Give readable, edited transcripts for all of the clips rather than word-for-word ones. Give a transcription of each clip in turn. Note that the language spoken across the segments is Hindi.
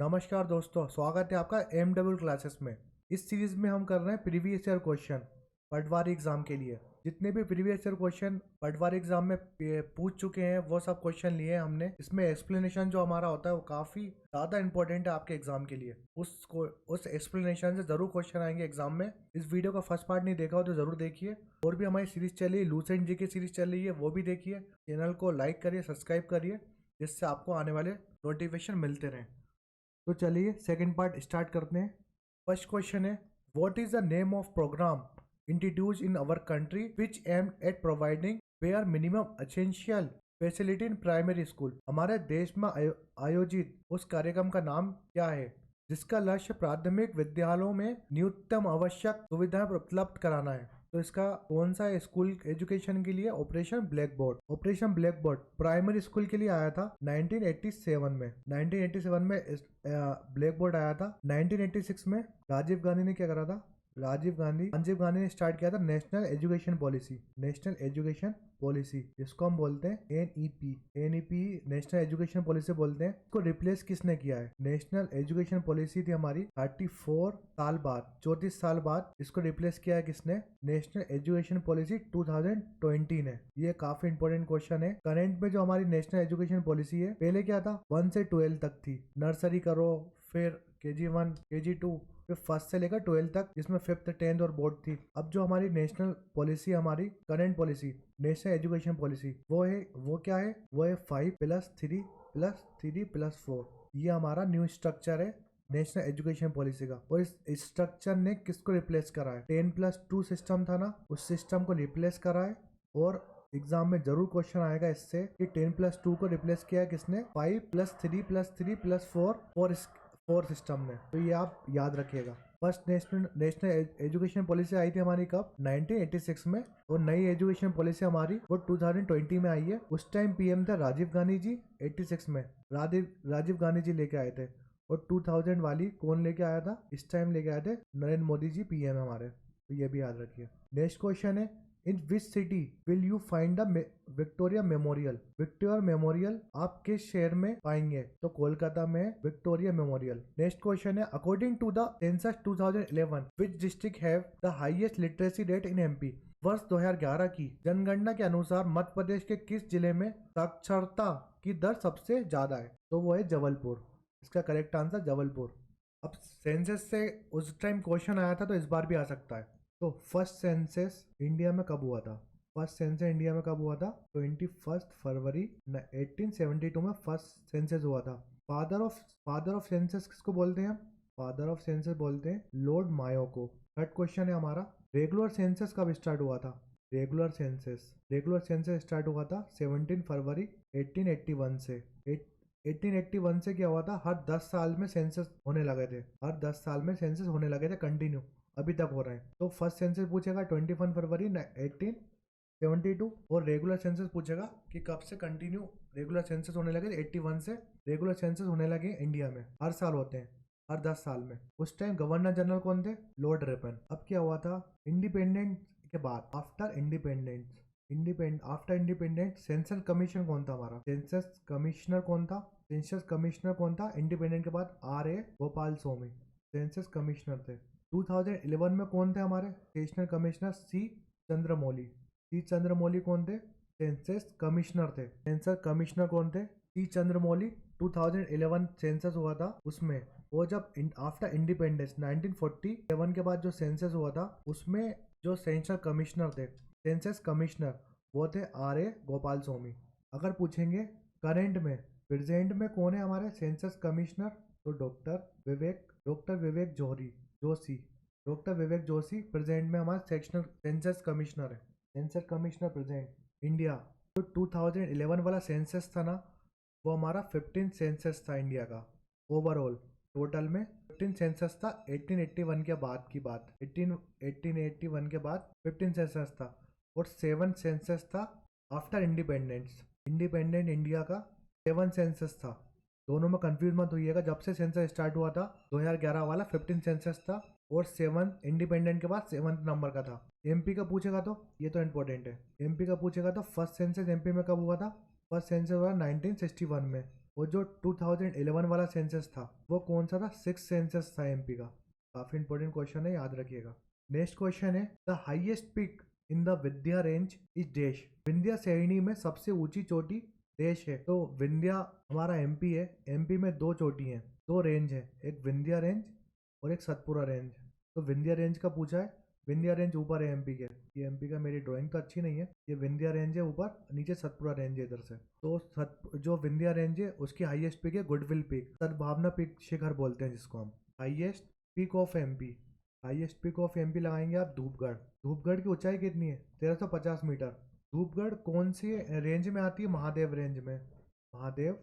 नमस्कार दोस्तों, स्वागत है आपका MW क्लासेस में। इस सीरीज में हम कर रहे हैं प्रीवियस ईयर क्वेश्चन पटवारी एग्जाम के लिए। जितने भी प्रीवियस ईयर क्वेश्चन पटवारी एग्जाम में पूछ चुके हैं वो सब क्वेश्चन लिए हैं हमने। इसमें एक्सप्लेनेशन जो हमारा होता है वो काफी ज्यादा इंपॉर्टेंट है आपके एग्जाम के लिए। उस एक्सप्लेनेशन से जरूर क्वेश्चन आएंगे एग्जाम में। इस वीडियो का फर्स्ट पार्ट नहीं देखा हो तो जरूर देखिए। और भी हमारी सीरीज चल रही है, लूसेंट जी की सीरीज चल रही है, वो भी देखिए। चैनल को लाइक करिए, सब्सक्राइब करिए, जिससे आपको आने वाले नोटिफिकेशन मिलते रहें। तो चलिए सेकंड पार्ट स्टार्ट करते हैं। फर्स्ट क्वेश्चन है, what is the name of program introduce in our country which aim at providing bare minimum essential facility in primary school. हमारे देश में आयोजित उस कार्यक्रम का नाम क्या है जिसका लक्ष्य प्राथमिक विद्यालयों में न्यूनतम आवश्यक सुविधाएं उपलब्ध कराना है? तो इसका कौन सा है स्कूल एजुकेशन के लिए? Operation black board. Operation black board primary school के लिए आया था 1987 में। 1987 में ब्लैक बोर्ड आया था। 1986 में राजीव गांधी ने क्या करा था? राजीव गांधी ने स्टार्ट किया था national education policy. National education policy, इसको हम बोलते हैं एनईपी, नेशनल एजुकेशन पॉलिसी बोलते हैं। इसको रिप्लेस किसने किया है? नेशनल एजुकेशन पॉलिसी थी हमारी 34 साल बाद, 34 साल बाद इसको रिप्लेस किया है किसने? नेशनल एजुकेशन पॉलिसी 2020 ने। ये काफी इंपॉर्टेंट क्वेश्चन है। करंट में जो हमारी नेशनल एजुकेशन पॉलिसी है, पहले क्या था? 1 से 12 तक थी। नर्सरी करो, फिर KG1, KG2, फिर 1st से लेकर 12 तक, जिसमें 5th, 10th और बोर्ड थी। अब जो हमारी नेशनल पॉलिसी, हमारी current policy, national education policy, वो क्या है? वो है 5+3+3+4। ये हमारा न्यू स्ट्रक्चर है नेशनल एजुकेशन पॉलिसी का। और इस स्ट्रक्चर ने किसको रिप्लेस करा है? 10+2 सिस्टम था ना, उस सिस्टम को रिप्लेस करा है। और एग्जाम में जरूर क्वेश्चन आएगा इससे कि 10+2 को रिप्लेस किया है किसने? 5+3+3+4 4 सिस्टम ने। तो ये आप याद रखिएगा। फर्स्ट नेशनल एजुकेशन पॉलिसी आई थी हमारी कब? 1986 में। और नई एजुकेशन पॉलिसी हमारी वो 2020 में आई है। उस टाइम PM था राजीव गांधी जी। 86 में राजीव गांधी जी लेके आए थे। और 2000 वाली कौन लेके आया था? इस टाइम लेके आए थे नरेंद्र मोदी जी, PM हमारे। तो ये भी याद रखिए। नेक्स्ट क्वेश्चन है, in which city will you find the Victoria Memorial? Victoria Memorial आप किस शहर में पाएंगे? तो कोलकाता में विक्टोरिया मेमोरियल। नेक्स्ट क्वेश्चन है, according to the census 2011 which district have the highest literacy rate in MP? वर्ष 2011 की जनगणना के अनुसार मध्य प्रदेश के किस जिले में साक्षरता की दर सबसे ज्यादा है? तो वो है जबलपुर। इसका करेक्ट आंसर जबलपुर। अब सेंसस से उस टाइम क्वेश्चन आया था, तो इस बार भी आ सकता है। तो फर्स्ट सेंसस इंडिया में कब हुआ था? फर्स्ट सेंसस इंडिया में कब हुआ था? 21 फरवरी 1872 में फर्स्ट सेंसस हुआ था। फादर ऑफ सेंसस किसको बोलते हैं? फादर ऑफ सेंसस बोलते हैं लॉर्ड मायो को। थर्ड क्वेश्चन है हमारा, रेगुलर सेंसस कब स्टार्ट हुआ था? रेगुलर सेंसस स्टार्ट हुआ था 17 फरवरी 1881 से। 1881 से क्या हुआ था? हर 10 साल में सेंसस होने लगे थे। हर 10 साल में सेंसस होने लगे थे कंटिन्यू, अभी तक हो रहे हैं। तो फर्स्ट सेंसस पूछेगा 21 फरवरी 1872। और रेगुलर सेंसस पूछेगा कि कब से कंटिन्यू रेगुलर सेंसस होने लगे? 81 से रेगुलर सेंसस होने लगे इंडिया में। हर साल होते हैं, हर 10 साल में। उस टाइम गवर्नर जनरल कौन थे? Lord Ripon. अब क्या हुआ था? इंडिपेंडेंस के बाद, आफ्टर इंडिपेंडेंस सेंसस कमीशन कौन था हमारा? सेंसस कमिश्नर कौन था इंडिपेंडेंट के बाद? RA Gopal Swami census commissioner थे। 2011 में कौन थे हमारे सेशनल कमिश्नर? C चंद्रमौली कौन थे? सेंसस कमिश्नर थे। सेंसस कमिश्नर कौन थे? C चंद्रमौली। 2011 सेंसस हुआ था उसमें। वो जब आफ्टर इंडिपेंडेंस 1947 के बाद जो सेंसस हुआ था, उसमें जो सेंसस कमिश्नर वो थे RA गोपाल स्वामी। अगर पूछेंगे प्रेजेंट में कौन है हमारे सेंसस कमिश्नर? तो डॉक्टर विवेक जोशी प्रेजेंट में हमारा सेंसस कमिश्नर है। Census commissioner present India. तो 2011 वाला सेंसस था ना, वो हमारा 15 सेंसस था इंडिया का। ओवरऑल टोटल में 15 सेंसस था। 1881 के बाद की बात, 1881 के बाद 15 सेंसस था। और 7 सेंसस था आफ्टर इंडिपेंडेंट इंडिया का 7 सेंसस था। दोनों में कंफ्यूज मत होइएगा। जब से सेंसस स्टार्ट हुआ था 2011 वाला 15 सेंसस था, और 7 इंडिपेंडेंट के बाद 7th नंबर का था। MP का पूछेगा तो ये तो इम्पोर्टेंट है। MP का पूछेगा तो फर्स्ट सेंसस MP में कब हुआ था? फर्स्ट सेंसस हुआ 1961 में। और जो 2011 वाला सेंसस था वो कौन सा था? 6 सेंसस था एमपी का। काफी इंपॉर्टेंट क्वेश्चन है, याद रखिएगा। नेक्स्ट क्वेश्चन है the highest peak in the Vindhya range is देश। विंध्या श्रेणी में सबसे ऊंची चोटी देश है। तो विंध्या हमारा एमपी है। एमपी में 2 चोटी हैं, 2 रेंज है, एक विंध्या रेंज और एक सतपुरा रेंज। तो विंध्या रेंज का पूछा है। विंध्या रेंज ऊपर है एमपी के। ये एमपी का, मेरी ड्राइंग तो अच्छी नहीं है। ये विंध्या रेंज है ऊपर, नीचे सतपुरा रेंज है इधर से। तो जो विंध्या रेंज है उसकी हाईएस्ट पीक है गुडविल पीक, सद्भावना पीक शिखर बोलते हैं जिसको हम। Highest peak of MP, highest peak of MP लगाएंगे आप धूपगढ़। धूपगढ़ की ऊंचाई कितनी है? 1350 मीटर। धूपगढ़ कौन सी रेंज में आती है? महादेव रेंज में। महादेव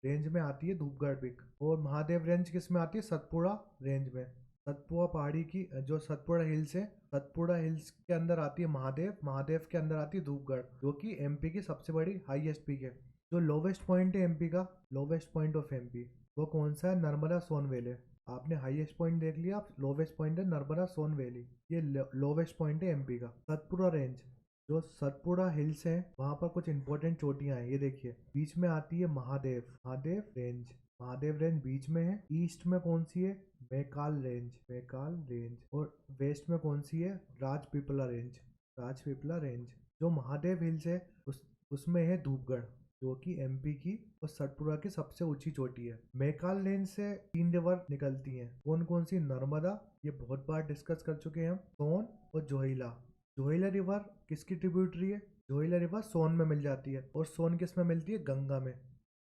रेंज में आती है धूपगढ़ पीक। और महादेव रेंज किस में आती है? सतपुड़ा रेंज में। सतपुड़ा पहाड़ी की जो सतपुड़ा हिल्स है, सतपुड़ा हिल्स के अंदर आती है महादेव। महादेव के अंदर आती है धूपगढ़, जो कि एमपी की सबसे बड़ी हाईएस्ट पीक है। जो लोवेस्ट पॉइंट है एमपी का, लोवेस्ट पॉइंट ऑफ एमपी, वो कौन सा है? नर्मदा सोन वैली। आपने हाईएस्ट पॉइंट देख लिया, आप लोवेस्ट पॉइंट है नर्मदा सोन वैली। ये लोवेस्ट पॉइंट है एमपी का। सतपुड़ा रेंज, जो सतपुड़ा हिल्स है वहां पर कुछ इंपॉर्टेंट चोटियां हैं। ये देखिए, बीच में आती है महादेव, महादेव रेंज। महादेव रेंज बीच में है। ईस्ट में कौन सी है? Maikal range, Maikal range. और वेस्ट में कौन सी है? Rajpipla range, Rajpipla range. जो महादेव हिल्स है उसमें है धूपगढ़, जो कि एमपी की और सतपुड़ा की सबसे ऊंची चोटी है। मैकाल रेंज से 3 रिवर निकलती हैं। कौन कौन सी? नर्मदा, ये बहुत बार डिस्कस कर चुके हैं हम। सोन और जोहिला। जोहिला रिवर किसकी ट्रिब्यूटरी है? जोहिला रिवर सोन में मिल जाती है। और सोन किस में मिलती है? गंगा में।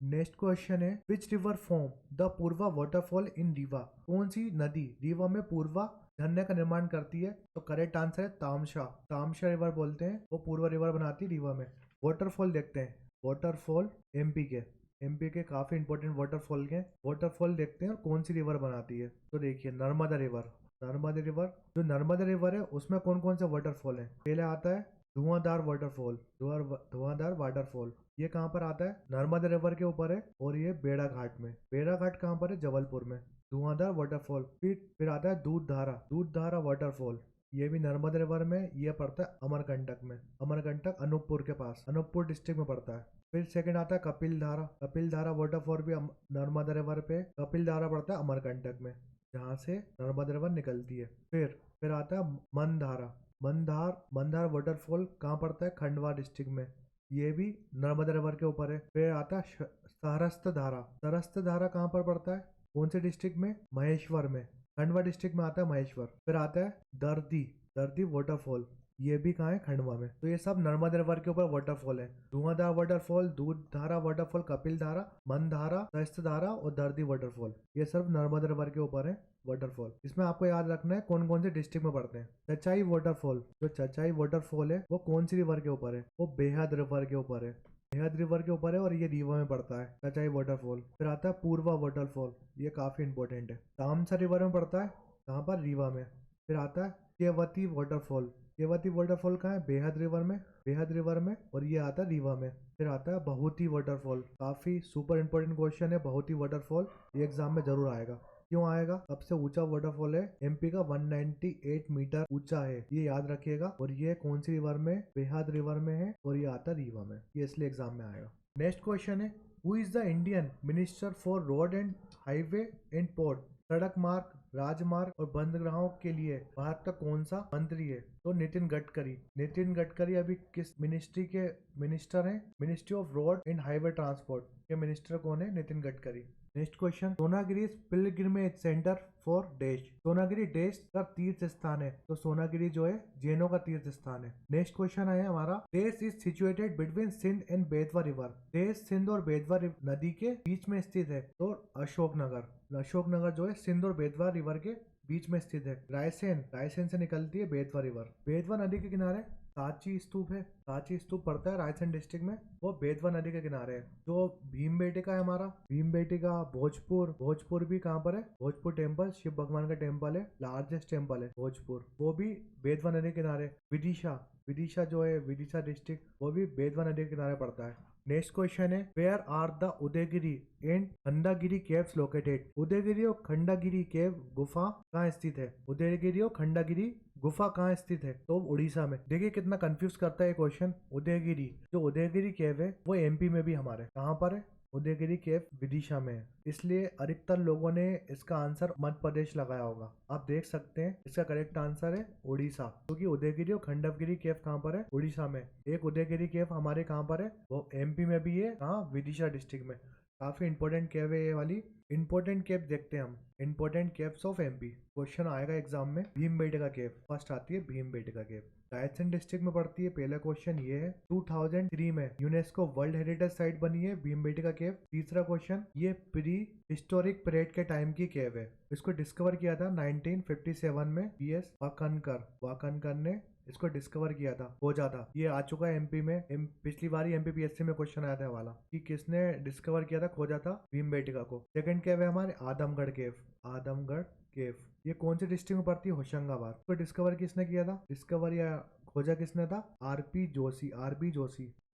नेक्स्ट क्वेश्चन है which river form the Purva waterfall in Rewa. कौन सी नदी रीवा में पूर्वा झरने का निर्माण करती है? तो करेक्ट आंसर है तामसा। तामसा रिवर बोलते हैं, वो पूर्वा रिवर बनाती है रीवा में। वाटरफॉल देखते हैं, वाटरफॉल एमपी के काफी इंपॉर्टेंट वाटरफॉल के वाटरफॉल देखते हैं और कौन सी रिवर बनाती है। तो देखिए नर्मदा रिवर, नर्मदा रिवर। जो नर्मदा रिवर है उसमें कौन कौन सा वाटरफॉल है? पहले आता है धुआंधार वाटरफॉल, धुआंधार वाटरफॉल। ये कहाँ पर आता है? नर्मदा रिवर के ऊपर है। और ये बेड़ा घाट में। बेड़ा घाट कहाँ पर है? जबलपुर में। धुआंधार वाटरफॉल। फिर आता है दूधधारा, दूधधारा वाटरफॉल। ये भी नर्मदा रिवर में, ये पड़ता है अमरकंटक में। अमरकंटक अनूपपुर के पास, अनूपपुर डिस्ट्रिक्ट में पड़ता है। फिर सेकंड आता है कपिल धारा। कपिल धारा वाटरफॉल भी नर्मदा रिवर पे। कपिल धारा पड़ता है अमरकंटक में, जहाँ से नर्मदा रिवर निकलती है। फिर आता है मंदारा। मंदार वाटरफॉल कहाँ पड़ता है? खंडवा डिस्ट्रिक्ट में। ये भी नर्मदा रिवर के ऊपर है। फिर आता है सरस्त धारा। सरस्त धारा कहाँ पर पड़ता है? कौन से डिस्ट्रिक्ट में? महेश्वर में। खंडवा डिस्ट्रिक्ट में आता है महेश्वर। फिर आता है दर्दी वाटरफॉल। ये भी कहाँ है? खंडवा में। तो ये सब नर्मदा रिवर के ऊपर वाटरफॉल है। धुआंधार वाटरफॉल, दूधधारा वाटरफॉल, कपिल धारा, मंदारा, सरस्त धारा और दर्दी वाटरफॉल, ये सब नर्मदा रिवर के ऊपर है वाटरफॉल। इसमें आपको याद रखना है कौन कौन से डिस्ट्रिक्ट में पड़ते हैं। चचाई वाटरफॉल, जो चचाई वाटरफॉल है वो कौन सी रिवर के ऊपर है? वो बेहद रिवर के ऊपर है। बेहद रिवर के ऊपर है और ये रीवा में पड़ता है, चचाई वाटरफॉल। फिर आता है पूर्वा वाटरफॉल, ये काफी इंपॉर्टेंट है। तामसा रिवर में पड़ता है, कहाँ पर? रीवा में। फिर आता है केवती वाटरफॉल। केवती वाटरफॉल कहाँ है? बेहद रिवर में, बेहद रिवर में। और ये आता है रीवा में। फिर आता है बहुती वाटरफॉल। काफी सुपर इंपॉर्टेंट क्वेश्चन है बहुती वाटरफॉल, ये एग्जाम में जरूर आएगा। क्यों आएगा? सबसे ऊंचा वाटरफॉल है एमपी का, 198 मीटर ऊंचा है, ये याद रखिएगा। और ये कौन सी रिवर में? बेहद रिवर में है। और ये आता रीवा में, ये इसलिए एग्जाम में आएगा। नेक्स्ट क्वेश्चन है who is the Indian minister for road and highway and port. सड़क मार्ग, राजमार्ग और बंदरगाहों के लिए भारत का कौन सा मंत्री है? तो नितिन गडकरी। नितिन गडकरी अभी किस मिनिस्ट्री के मिनिस्टर हैं? Ministry of road and highway transport के मिनिस्टर कौन है? Nitin Gadkari. Next question, Sonagiri pilgrimage centre for dash. Sonagiri देश का तीर्थ स्थान है, तो सोनागिरी जो है जैनों का तीर्थ स्थान है। नेक्स्ट क्वेश्चन है हमारा, देश is situated between Sindh and Betwa river. देश सिंध और बेतवा नदी के बीच में स्थित है, तो अशोकनगर। अशोकनगर जो है सिंध और बेतवा रिवर के बीच में स्थित है। रायसेन से निकलती है बेतवा रिवर। बेतवा नदी के किनारे सांची स्तूप है। सांची स्तूप पड़ता है रायसेन डिस्ट्रिक्ट में, वो बेतवा नदी के किनारे है। जो भीमबेटका है हमारा, भीमबेटका भोजपुर भी कहाँ पर है? भोजपुर टेम्पल, शिव भगवान का टेम्पल है, लार्जेस्ट टेम्पल है भोजपुर, वो भी बेतवा नदी के किनारे। विदिशा जो है, विदिशा डिस्ट्रिक्ट, वो भी बेतवा नदी के किनारे पड़ता है। नेक्स्ट क्वेश्चन है, where are the Udayagiri and Khandagiri caves located. Udayagiri और खंडागिरी केव गुफा कहाँ स्थित है? उदयगिरी और खंडागिरी गुफा कहाँ स्थित है? तो उड़ीसा में। देखिए कितना कंफ्यूज करता है ये क्वेश्चन। उदयगिरी, जो उदयगिरी केव है वो एमपी में भी हमारे, कहाँ पर है? उदयगिरी केव विदिशा में है, इसलिए अधिकतर लोगों ने इसका आंसर मध्य प्रदेश लगाया होगा। आप देख सकते हैं इसका करेक्ट आंसर है उड़ीसा, क्योंकि उदयगिरी और खंडवगिरी केव कहाँ पर है? उड़ीसा में। एक उदयगिरी केव हमारे कहाँ पर है? वो एमपी में भी है, हाँ, विदिशा डिस्ट्रिक्ट में। काफी इंपॉर्टेंट केव है ये वाली। इंपॉर्टेंट केव देखते हैं हम, important caves of MP. Question आएगा एग्जाम में, भीमबेटका केव फर्स्ट आती है, भीमबेटका केव रायसेन डिस्ट्रिक्ट में पड़ती है। पहला क्वेश्चन ये है, 2003 में यूनेस्को वर्ल्ड हेरिटेज साइट बनी है भीमबेटका केव। तीसरा क्वेश्चन, ये प्री हिस्टोरिक पीरियड के टाइम की केव है, इसको डिस्कवर किया था 1957 में बीएस वाकनकर ने इसको डिस्कवर किया था, हो जाता। ये आ चुका है एमपी में, पिछली बार एमपीपीएससी में क्वेश्चन आया था वाला कि किसने डिस्कवर किया था खोजा था भीमबेटका को। सेकंड केव है हमारे आदमगढ़ केव। ये कौन से डिस्ट्रिक्ट में पड़ती है? होशंगाबाद। तो डिस्कवर किसने किया था? डिस्कवर या खोजा किसने था? आरपी जोशी।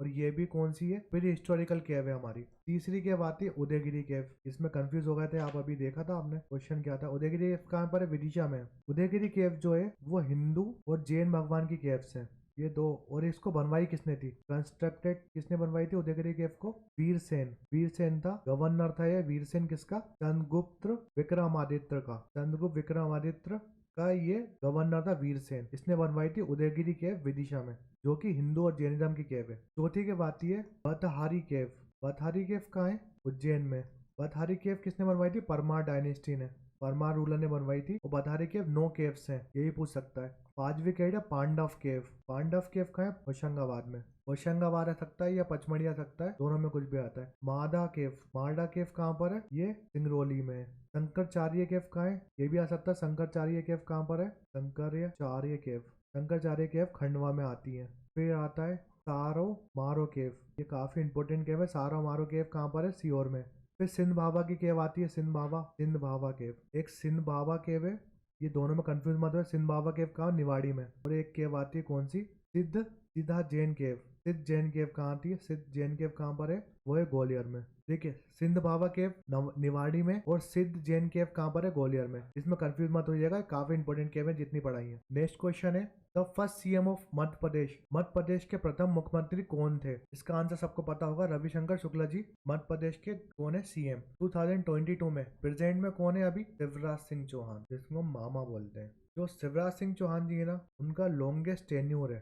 और ये भी कौन सी है? प्री हिस्टोरिकल केव है हमारी। तीसरी केव आती है उदयगिरी केव। इसमें कंफ्यूज हो गए थे आप, अभी देखा था आपने क्वेश्चन क्या था। उदयगिरी केव कहाँ पर है? विदिशा में। उदयगिरी केव जो है वो हिंदू और जैन भगवान की केव्स है ये दो। और इसको बनवाई किसने थी? कंस्ट्रक्टेड किसने बनवाई थी उदयगिरी केव को? वीरसेन था गवर्नर था ये। वीरसेन किसका? चंद्रगुप्त विक्रमादित्य का ये गवर्नर था वीरसेन। इसने बनवाई थी उदयगिरी केव विदिशा में, जो कि हिंदू और जैनिज्म की केव है। चौथी केव आती है बतहारी केव कहाँ है? उज्जैन में। बतहारी केव किसने बनवाई थी? परमार डायनेस्टी ने, परमार रूलर ने बनवाई थी। और बतहारी केव 9 केव्स हैं, यही पूछ सकता है। पांचवी केव है पांडव केव कहाँ है? होशंगाबाद में। होशंगाबाद आ सकता है या पचमढ़ी आ सकता है, दोनों में कुछ भी आता है। मारडा केव कहाँ पर है? ये सिंगरौली में। शंकराचार्य केव कहाँ है? ये भी आ सकता है। शंकराचार्य केव कहाँ पर है? शंकराचार्य केव खंडवा में आती है। फिर आता है सारो मारो केव, ये काफी इंपॉर्टेंट केव है। सारो मारो केव कहाँ पर है? सीहोर में। फिर सिंध बाबा की केव आती है, सिंध बाबा केव। एक सिंध बाबा केव है, ये दोनों में कंफ्यूज मत हो। सिंध बाबा केव कहाँ? निवाड़ी में। और एक केव आती है कौन सी? सिद्ध जैन केव कहाँ आती है? सिद्ध जैन केव कहाँ पर है? वो है ग्वालियर में। देखिए, सिंध बाबा केव निवाड़ी में और सिद्ध जैन केव कहाँ पर है? ग्वालियर में। इसमें कंफ्यूज मत हो जाएगा, काफी इंपॉर्टेंट केव है जितनी पढ़ाई है। नेक्स्ट क्वेश्चन है, the first CM of Madhya Pradesh के प्रथम मुख्यमंत्री कौन थे? इसका आंसर सबको पता होगा, रविशंकर शुक्ला जी मध्य प्रदेश के कौन है सीएम 2022 में। प्रेजेंट में कौन है अभी? शिवराज सिंह चौहान, जिसको मामा बोलते हैं। जो शिवराज सिंह चौहान जी है ना, उनका लॉन्गेस्ट टेन्योर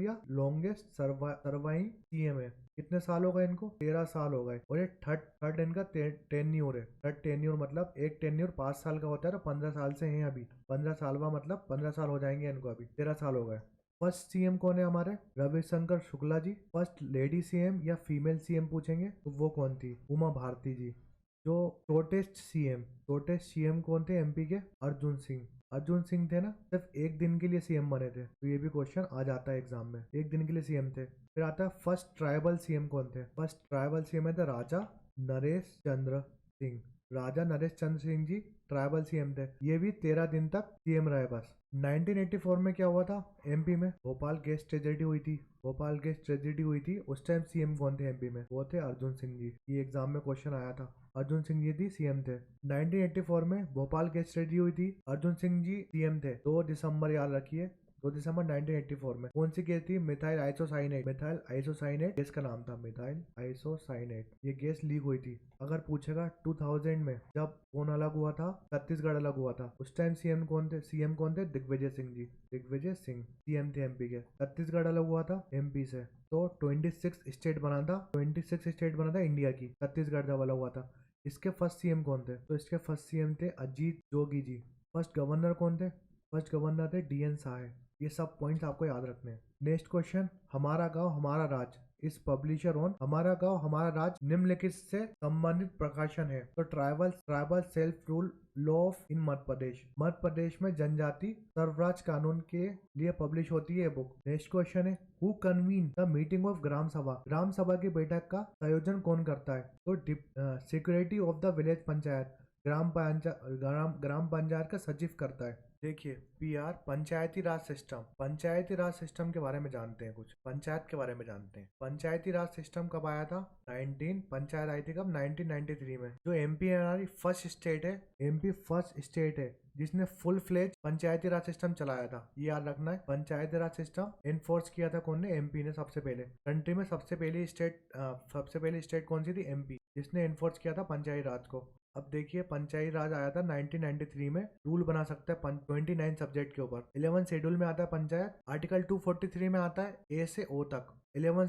या लॉन्गेस्ट सर्वाइंग सीएम है। कितने साल हो गए इनको? 13 साल हो गए। और ये थर्ड इनका टेन्योर है। थर्ड टेन्योर मतलब एक टेन्योर 5 साल का होता है, तो 15 साल से हैं अभी। 15 साल बाद मतलब 15 साल हो जाएंगे इनको, अभी 13 साल हो गए। फर्स्ट सीएम कौन है हमारे? Ravishankar Shukla ji. First lady CM या फीमेल सीएम पूछेंगे तो वो कौन थी? उमा भारती जी। जो शॉर्टेस्ट सीएम कौन थे एमपी के? अर्जुन सिंह थे ना, सिर्फ एक दिन के लिए सीएम बने थे, तो ये भी क्वेश्चन आ जाता है एग्जाम में, एक दिन के लिए सीएम थे। फिर आता है फर्स्ट ट्राइबल सीएम कौन थे? फर्स्ट ट्राइबल सीएम है राजा नरेश चंद्र सिंह जी ट्राइबल सीएम थे। ये भी 13 दिन तक सीएम रहे बस। 1984 में क्या हुआ था एमपी में? भोपाल गैस ट्रेजेडी हुई थी। उस टाइम सीएम कौन थे एमपी में? वो थे अर्जुन सिंह जी। ये एग्जाम में क्वेश्चन आया था, अर्जुन सिंह जी सीएम थे। 1984 में भोपाल गैस ट्रेजेडी हुई थी, अर्जुन सिंह जी सीएम थे। 2 दिसंबर याद रखिए, 2 दिसंबर 1984 में। कौन सी गैस थी? मिथाइल आइसोसाइनेट गैस का नाम था, मिथाइल आइसोसाइनेट। ये गैस लीक हुई थी। अगर पूछेगा 2000 में जब कौन अलग हुआ था? छत्तीसगढ़ अलग हुआ था। उस टाइम सीएम कौन थे? दिग्विजय सिंह सीएम थे एमपी के। छत्तीसगढ़ अलग हुआ था एमपी से, तो 26 स्टेट बना था इंडिया की, छत्तीसगढ़ जब अलग हुआ था। इसके फर्स्ट सीएम कौन थे? तो इसके फर्स्ट सीएम थे अजीत जोगी जी। फर्स्ट गवर्नर कौन थे? फर्स्ट गवर्नर थे डीएन साहे। ये सब पॉइंट्स आपको याद रखने हैं। नेक्स्ट क्वेश्चन, हमारा गांव हमारा राज इस पब्लिशर ऑन। हमारा गांव हमारा राज निम्नलिखित से संबंधित प्रकाशन है। तो tribal self rule law of in Madhya Pradesh में जनजाति सर्वराज कानून के लिए पब्लिश होती है बुक। नेक्स्ट क्वेश्चन है, who convene the meeting of Gram Sabha की बैठक का संयोजन कौन करता है? तो secretary of the village panchayat, Gram Panchayat का सचिव करता है। देखिए, पीआर पंचायती राज सिस्टम के बारे में जानते हैं, कुछ पंचायत के बारे में जानते हैं। पंचायती राज सिस्टम कब आया था? पंचायत आई थी कब? 1993 में। जो एमपी हमारी फर्स्ट स्टेट है जिसने फुल फ्लेज पंचायती राज सिस्टम चलाया था। ये याद रखना है, पंचायती राज सिस्टम इन्फोर्स किया था कौन ने? एमपी ने सबसे पहले। कंट्री में सबसे पहली स्टेट कौन सी थी? एमपी, जिसने इन्फोर्स किया था पंचायती राज को। अब देखिए, पंचायती राज आया था 1993 में। रूल बना सकता है 29 सब्जेक्ट के ऊपर। 11 शेड्यूल में आता है पंचायत। आर्टिकल 243 में आता है ए से ओ तक। 11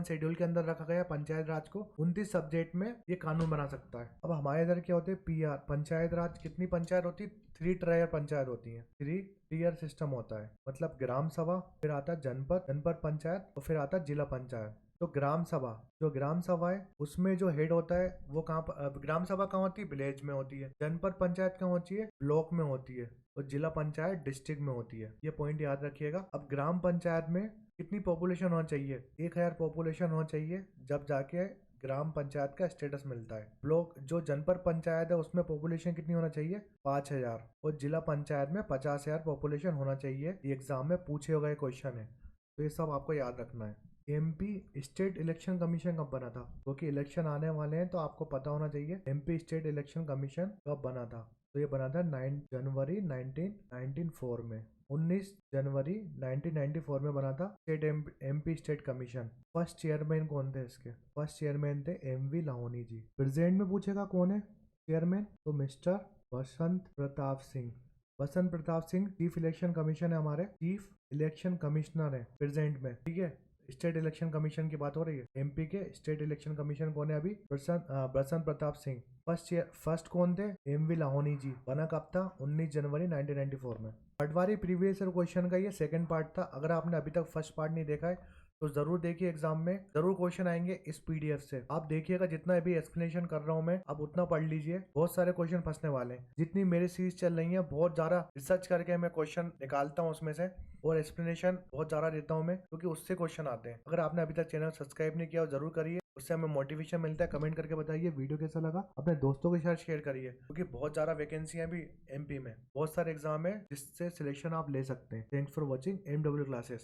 शेड्यूल के अंदर रखा गया पंचायत राज को। 29 सब्जेक्ट में ये कानून बना सकता है। अब हमारे इधर क्या होते हैं? पीआर, पंचायत राज। कितनी पंचायत होती है? 3 टायर पंचायत होती है। 3 टीयर सिस्टम होता है, मतलब ग्राम सभा, फिर आता है जनपद पंचायत, और फिर आता है जिला पंचायत। तो ग्राम सभा है, उसमें जो हेड होता है वो ग्राम सभा कहाँ होती है? विलेज में होती है। जनपद पंचायत कहाँ होती है? ब्लॉक में होती है। और जिला पंचायत डिस्ट्रिक्ट में होती है। ये पॉइंट याद रखिएगा। अब ग्राम पंचायत में कितनी पॉपुलेशन होना चाहिए? 1000 पॉपुलेशन होना चाहिए, जब जाके ग्राम पंचायत का स्टेटस मिलता है। ब्लॉक जो जनपद पंचायत है उसमें पॉपुलेशन कितनी होना चाहिए? 5000। और जिला पंचायत में 50,000 पॉपुलेशन होना चाहिए। ये एग्जाम में पूछे हुए क्वेश्चन है, तो ये सब आपको याद रखना है। एमपी स्टेट इलेक्शन कमीशन कब बना था? क्योंकि इलेक्शन आने वाले हैं तो आपको पता होना चाहिए एमपी स्टेट इलेक्शन कमीशन कब बना था। तो ये बना था 9 जनवरी 1994 में। 19 जनवरी 1994 में बना था MP state commission. First chairman कौन थे इसके? फर्स्ट चेयरमैन थे एमवी लाहौनी जी। प्रेजेंट में पूछेगा कौन है चेयरमैन, तो mister Basant Pratap Singh. Basant Pratap Singh chief election commission है, हमारे चीफ इलेक्शन कमिश्नर है प्रेजेंट में। ठीक है, स्टेट इलेक्शन कमीशन की बात हो रही है। एमपी के स्टेट इलेक्शन कमीशन कौन है अभी? बसंत प्रताप सिंह। फर्स्ट कौन थे? एमवी लाहौनी जी। बना कब था? 19 जनवरी 1994 में। पटवारी प्रीवियस ईयर क्वेश्चन का ये सेकंड पार्ट था। अगर आपने अभी तक फर्स्ट पार्ट नहीं देखा है तो जरूर देखिए, एग्जाम में जरूर क्वेश्चन आएंगे इस पीडीएफ से। आप देखिएगा, जितना अभी एक्सप्लेनेशन कर रहा हूँ मैं, आप उतना पढ़ लीजिए। बहुत सारे क्वेश्चन फंसने वाले हैं। जितनी मेरी सीरीज चल रही है, बहुत ज्यादा रिसर्च करके मैं क्वेश्चन निकालता हूँ उसमें से, और एक्सप्लेनेशन बहुत ज्यादा देता हूँ मैं, क्योंकि उससे क्वेश्चन आते हैं। अगर आपने अभी तक चैनल सब्सक्राइब नहीं किया, जरूर करिए, उससे हमें मोटिवेशन मिलता है। कमेंट करके बताइए वीडियो कैसा लगा। अपने दोस्तों के साथ शेयर करिए, क्योंकि बहुत ज्यादा वैकेंसी भी एमपी में, बहुत सारे एग्जाम है जिससे सिलेक्शन आप ले सकते हैं। Thanks for watching MW classes.